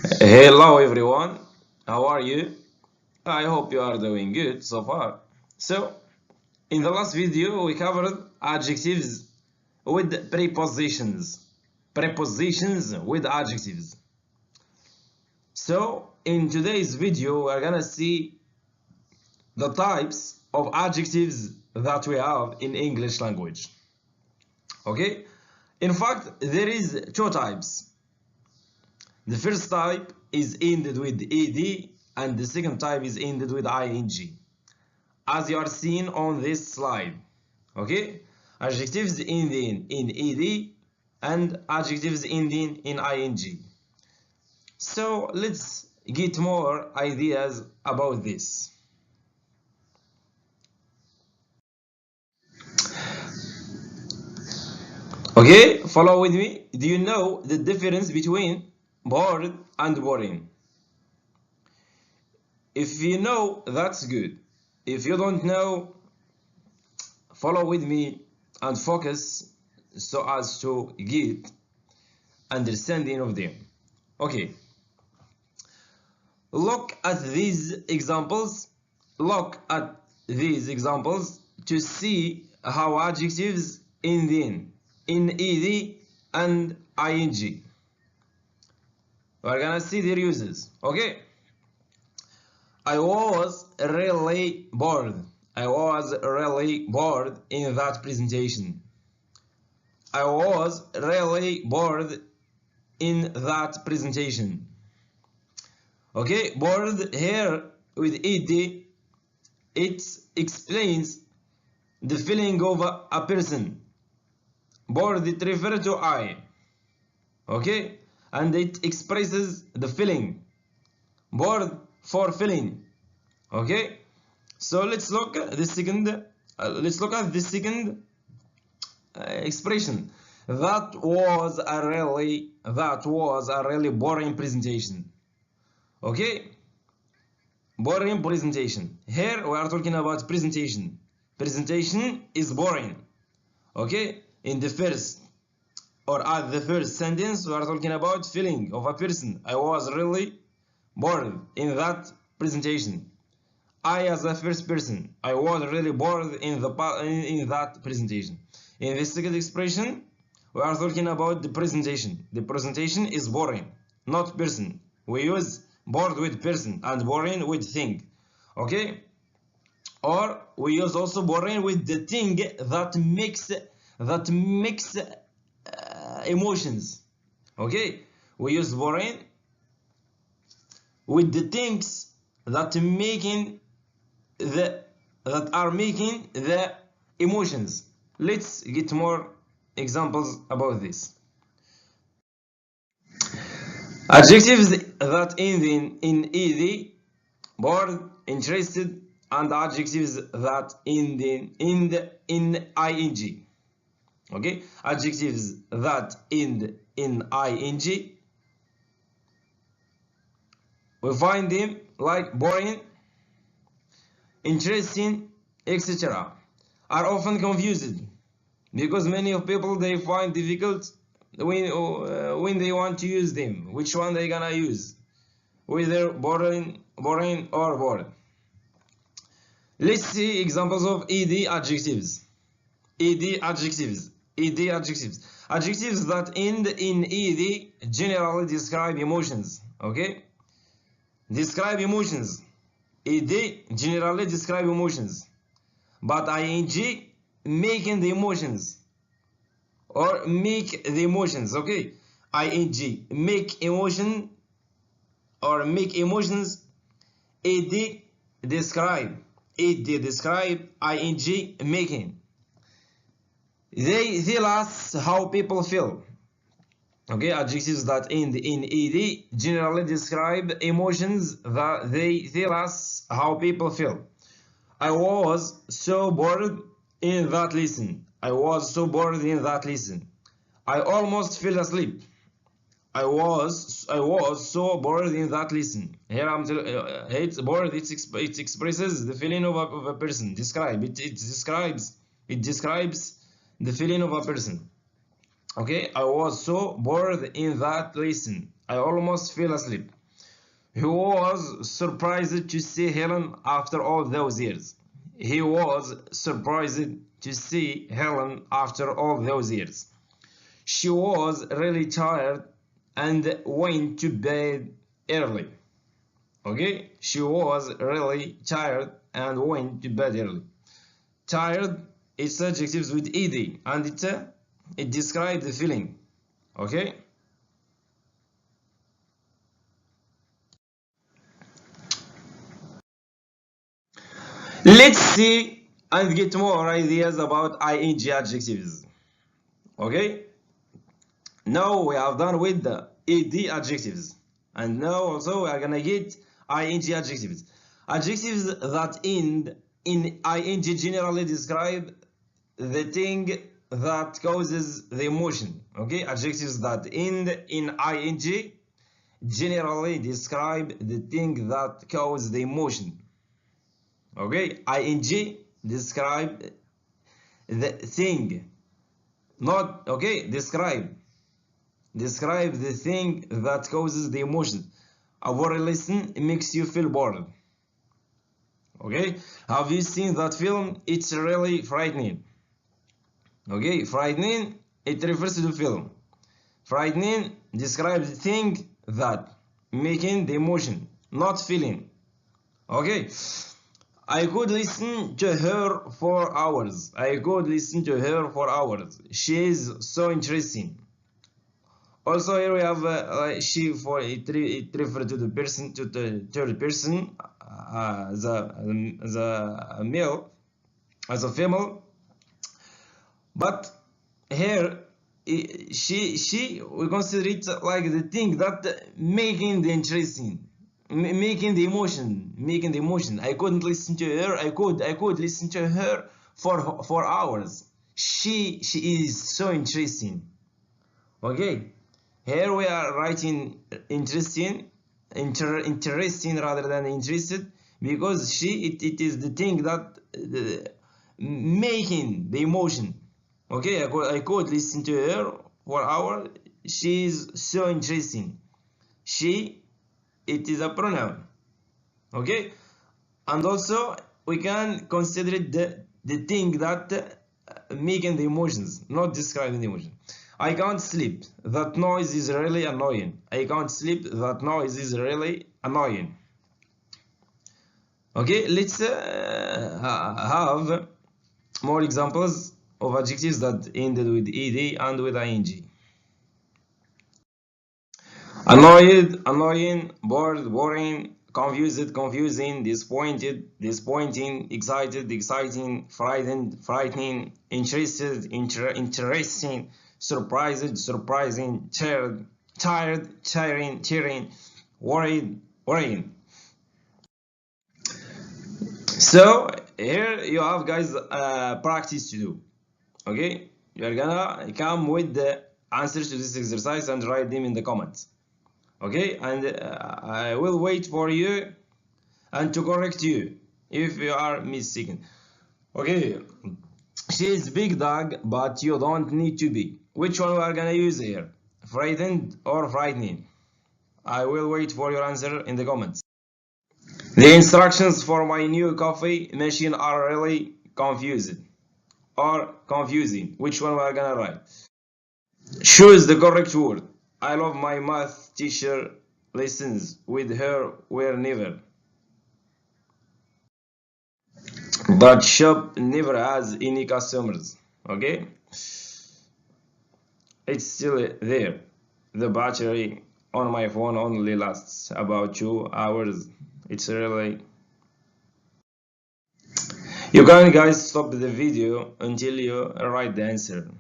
Hello everyone, how are you? I hope you are doing good so far. So, in the last video we covered adjectives with prepositions. Prepositions with adjectives. So, in today's video we are gonna see the types of adjectives that we have in English language. Okay? In fact, there is two types. The first type is ended with ed and the second type is ended with ing, as you are seeing on this slide. Okay, adjectives ending in ed and adjectives ending in ing. So let's get more ideas about this. Okay, follow with me. Do you know the difference between bored and boring? If you know, that's good. If you don't know, follow with me and focus so as to get understanding of them. Okay, look at these examples. Look at these examples to see how adjectives end in ed and ing. We're gonna see their uses. Okay, I was really bored. I was really bored in that presentation. I was really bored in that presentation. Okay, bored here with ed, it explains the feeling of a person. Bored, it refers to I. Okay, and it expresses the feeling. Bored for feeling. Okay, so let's look at the second. Expression. That was a really boring presentation. Okay, boring presentation. Here we are talking about presentation. Presentation is boring. Okay, in the first or at the first sentence we are talking about feeling of a person. I was really bored in that presentation. I, as a first person, I was really bored in that presentation. In the second expression, we are talking about the presentation. The presentation is boring, not person. We use bored with person and boring with thing. Okay? Or we use also boring with the thing that makes emotions. Okay? We use boring with the things that are making the emotions. Let's get more examples about this. Adjectives that end in ed, bored, interested, and adjectives that end in ing. Okay, adjectives that end in ing, we find them like boring, interesting, etc. are often confused because many of people they find difficult when they want to use them. Which one they gonna use? Whether boring or bored. Let's see examples of ed adjectives. Ed adjectives. Adjectives that end in ed generally describe emotions. Okay? Describe emotions. Ed generally describe emotions. But ing making the emotions. Or make the emotions. Okay? Ing make emotion or make emotions. Ed describe. Ed describe. Ing making. They tell us how people feel. Okay, adjectives that end in ed generally describe emotions that they tell us how people feel. I was so bored in that lesson. I was so bored in that lesson. I almost fell asleep. I was so bored in that lesson. Here it's bored. It expresses the feeling of a person. Describe it. It describes the feeling of a person. Okay, I was so bored in that lesson. I almost fell asleep. He was surprised to see Helen after all those years. He was surprised to see Helen after all those years. She was really tired and went to bed early. Okay? She was really tired and went to bed early. Tired is adjectives with ed and it describes the feeling. Okay? Let's see and get more ideas about ing adjectives. Okay? Now we have done with the ed adjectives. And now also we are gonna get ing adjectives. Adjectives that end in ing generally describe the thing that causes the emotion. Okay? Adjectives that end in ing generally describe the thing that causes the emotion. Okay, ing describe the thing, not okay. Describe the thing that causes the emotion. A boring lesson makes you feel bored. Okay, have you seen that film? It's really frightening. Okay, frightening. It refers to the film. Frightening describes the thing that making the emotion, not feeling. Okay. I could listen to her for hours. I could listen to her for hours. She is so interesting. Also here we have she for it refers to the person, to the third person, the male, as a female. But here she we consider it like the thing that making the interesting. Making the emotion. I couldn't listen to her. I could listen to her for hours. She is so interesting. Okay, here we are writing interesting, interesting rather than interested, because it is the thing that making the emotion. Okay, I could listen to her for hours. She is so interesting. She, it is a pronoun. Okay, and also we can consider it the thing that making the emotions, not describing the emotion. I can't sleep. That noise is really annoying. I can't sleep. That noise is really annoying. Okay, let's have more examples of adjectives that ended with ed and with ing. Annoyed, annoying, bored, boring, confused, confusing, disappointed, disappointing, excited, exciting, frightened, frightening, interested, interesting, surprised, surprising, tired, tired, tiring, cheering, worried, worrying. So here you have, guys, practice to do. Okay, you are gonna come with the answers to this exercise and write them in the comments. Okay, and I will wait for you and to correct you if you are mistaken. Okay, she is big dog, but you don't need to be. Which one we are gonna use here? Frightened or frightening? I will wait for your answer in the comments. The instructions for my new coffee machine are really confused or confusing. Which one we are gonna write? Choose the correct word. I love my math teacher. Lessons with her were never. That shop never has any customers. Okay, it's still there. The battery on my phone only lasts about 2 hours. It's really. You can, guys, stop the video until you write the answer.